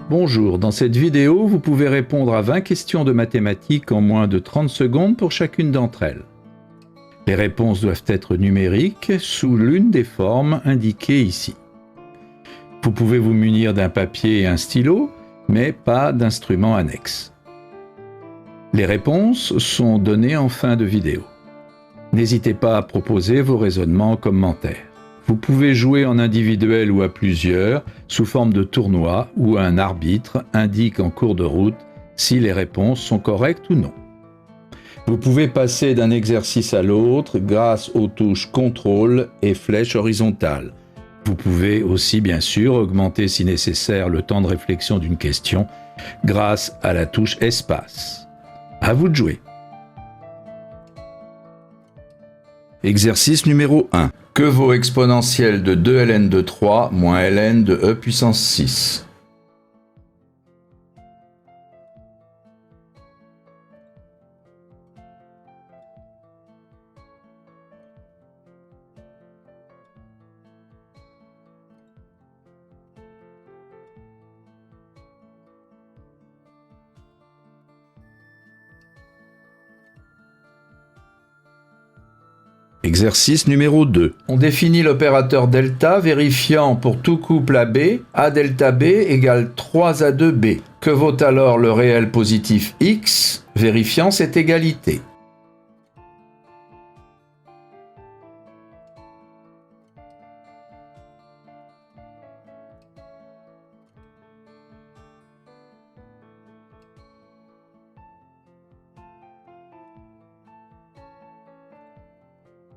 Bonjour, dans cette vidéo, vous pouvez répondre à 20 questions de mathématiques en moins de 30 secondes pour chacune d'entre elles. Les réponses doivent être numériques sous l'une des formes indiquées ici. Vous pouvez vous munir d'un papier et un stylo, mais pas d'instrument annexe. Les réponses sont données en fin de vidéo. N'hésitez pas à proposer vos raisonnements en commentaire. Vous pouvez jouer en individuel ou à plusieurs, sous forme de tournoi, où un arbitre indique en cours de route si les réponses sont correctes ou non. Vous pouvez passer d'un exercice à l'autre grâce aux touches contrôle et flèche horizontale. Vous pouvez aussi bien sûr augmenter si nécessaire le temps de réflexion d'une question grâce à la touche espace. À vous de jouer. Exercice numéro 1. Que vaut exponentielle de 2ln de 3 moins ln de e puissance 6? Exercice numéro 2. On définit l'opérateur delta vérifiant pour tout couple AB, A delta B égale 3A2B. Que vaut alors le réel positif X vérifiant cette égalité?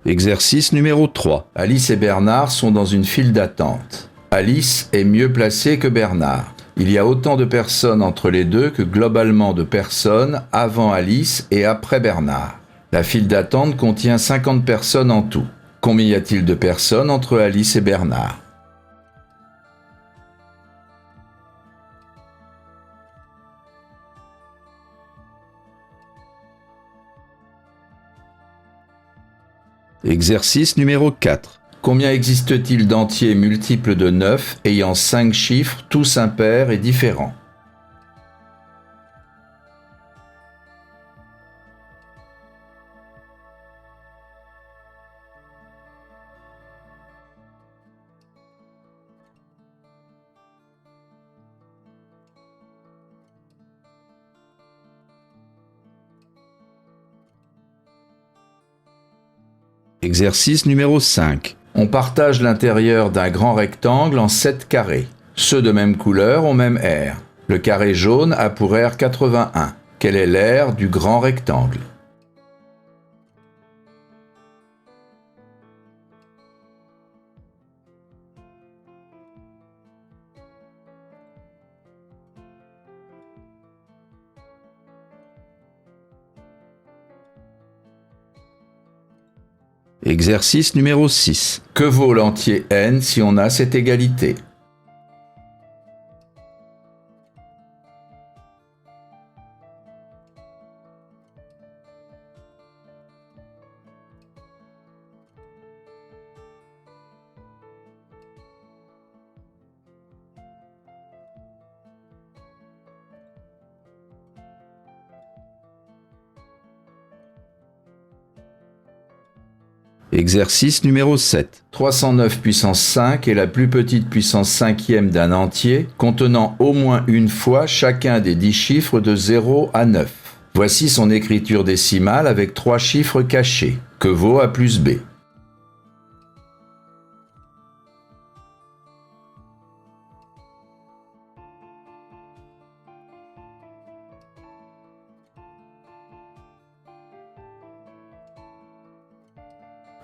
Exercice numéro 3. Alice et Bernard sont dans une file d'attente. Alice est mieux placée que Bernard. Il y a autant de personnes entre les deux que globalement de personnes avant Alice et après Bernard. La file d'attente contient 50 personnes en tout. Combien y a-t-il de personnes entre Alice et Bernard? Exercice numéro 4. Combien existe-t-il d'entiers multiples de 9 ayant 5 chiffres, tous impairs et différents? Exercice numéro 5. On partage l'intérieur d'un grand rectangle en 7 carrés. Ceux de même couleur ont même aire. Le carré jaune a pour aire 81. Quelle est l'aire du grand rectangle? Exercice numéro 6. Que vaut l'entier n si on a cette égalité? Exercice numéro 7. 309 puissance 5 est la plus petite puissance cinquième d'un entier contenant au moins une fois chacun des 10 chiffres de 0 à 9. Voici son écriture décimale avec 3 chiffres cachés. Que vaut A plus B?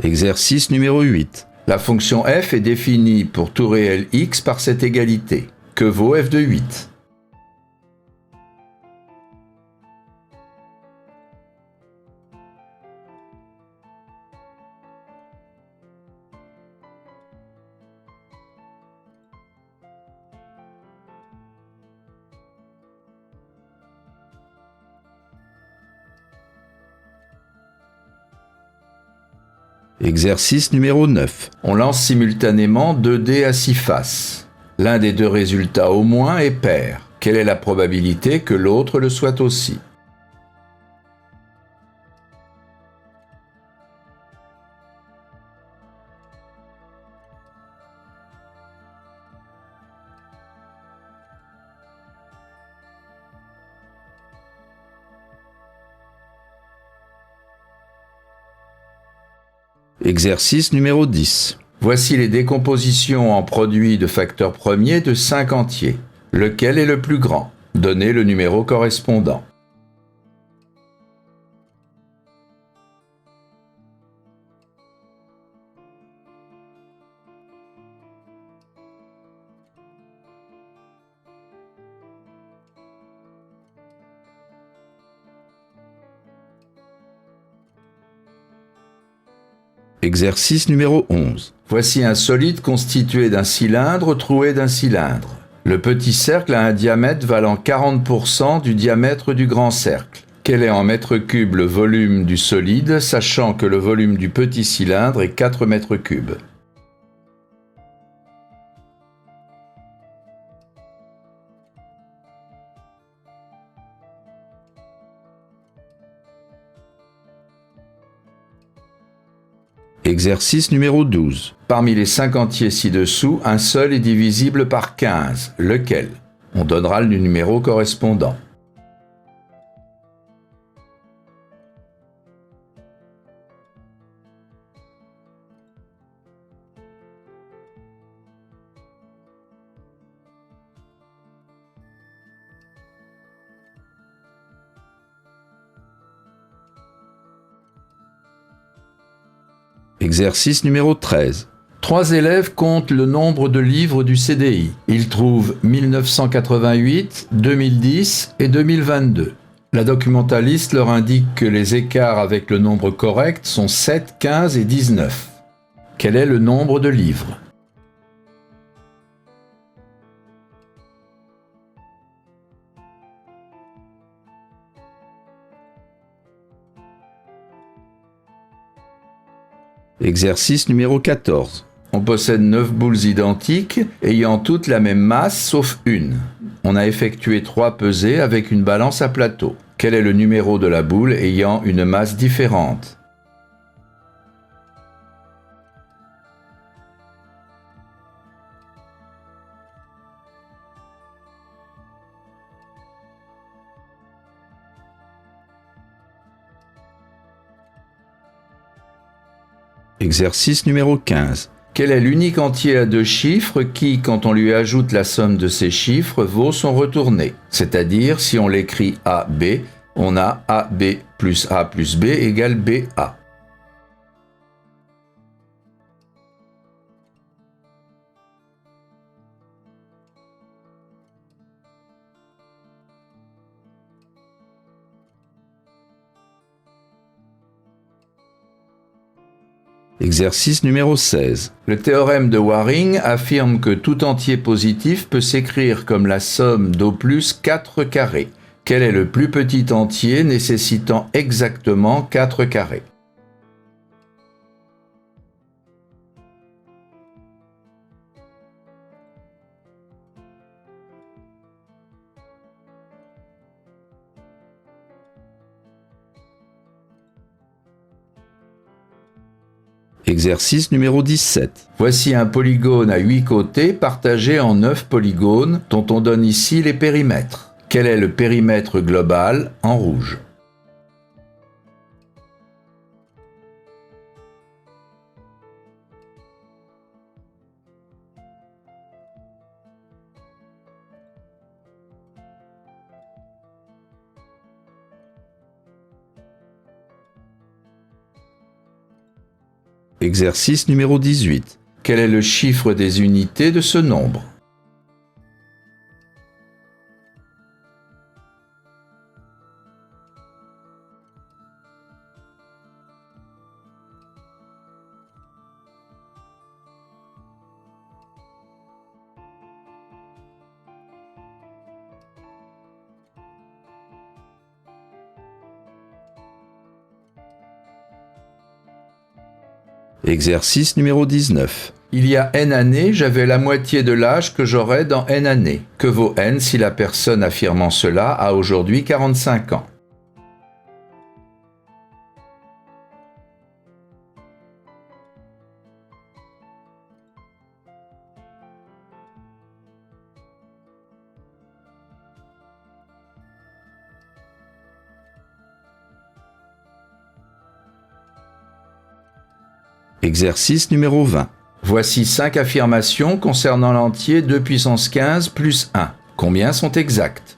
Exercice numéro 8. La fonction f est définie pour tout réel x par cette égalité. Que vaut f de 8? Exercice numéro 9. On lance simultanément 2 dés à 6 faces. L'un des deux résultats au moins est pair. Quelle est la probabilité que l'autre le soit aussi? Exercice numéro 10. Voici les décompositions en produits de facteurs premiers de 5 entiers. Lequel est le plus grand? Donnez le numéro correspondant. Exercice numéro 11. Voici un solide constitué d'un cylindre troué d'un cylindre. Le petit cercle a un diamètre valant 40% du diamètre du grand cercle. Quel est en mètres cubes le volume du solide, sachant que le volume du petit cylindre est 4 mètres cubes? Exercice numéro 12. Parmi les 5 entiers ci-dessous, un seul est divisible par 15. Lequel? On donnera le numéro correspondant. Exercice numéro 13. 3 élèves comptent le nombre de livres du CDI. Ils trouvent 1988, 2010 et 2022. La documentaliste leur indique que les écarts avec le nombre correct sont 7, 15 et 19. Quel est le nombre de livres? Exercice numéro 14. On possède 9 boules identiques, ayant toutes la même masse sauf une. On a effectué 3 pesées avec une balance à plateau. Quel est le numéro de la boule ayant une masse différente? Exercice numéro 15. Quel est l'unique entier à 2 chiffres qui, quand on lui ajoute la somme de ces chiffres, vaut son retourné? C'est-à-dire, si on l'écrit AB, on a AB plus A plus B égale BA. Exercice numéro 16. Le théorème de Waring affirme que tout entier positif peut s'écrire comme la somme d'au plus 4 carrés. Quel est le plus petit entier nécessitant exactement 4 carrés? Exercice numéro 17. Voici un polygone à 8 côtés partagé en 9 polygones dont on donne ici les périmètres. Quel est le périmètre global en rouge? Exercice numéro 18. Quel est le chiffre des unités de ce nombre? Exercice numéro 19. Il y a n années, j'avais la moitié de l'âge que j'aurai dans n années. Que vaut n si la personne affirmant cela a aujourd'hui 45 ans? Exercice numéro 20. Voici 5 affirmations concernant l'entier 2 puissance 15 plus 1. Combien sont exactes?